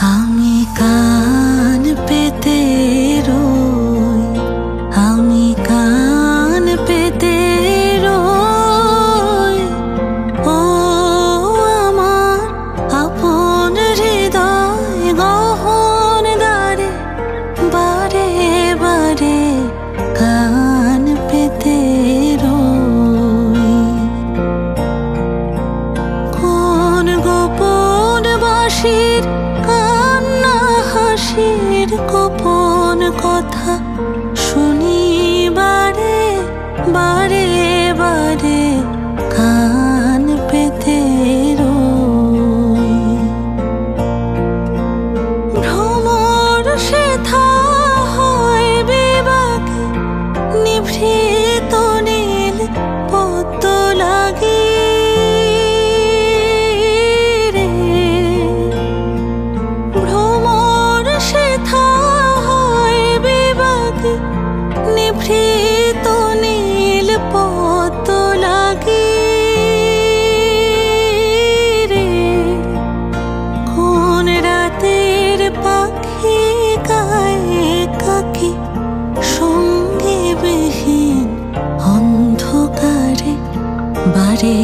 আমি কান পেতে রই, আমি কান পেতে রই। ও আমার আপন হৃদয় গহন দ্বারে, বারে বারে কান পেতে রই। কোন গোপন বাঁশির কান্না হাসির গোপন কথা শুনি বারে বারে বারে কান পেতে রই। ভ্রমর সেথা হয় বিবাকে, নিভৃত নীল পদ্ম লাগি রে। ভ্রমর সেথা হয় বিবাকে, নিভৃত নীল পদ্ম লাগি রে। কোন রাতের পাখি গায়ে কাকি, সঙ্গে বিহীন অন্ধকারে বারে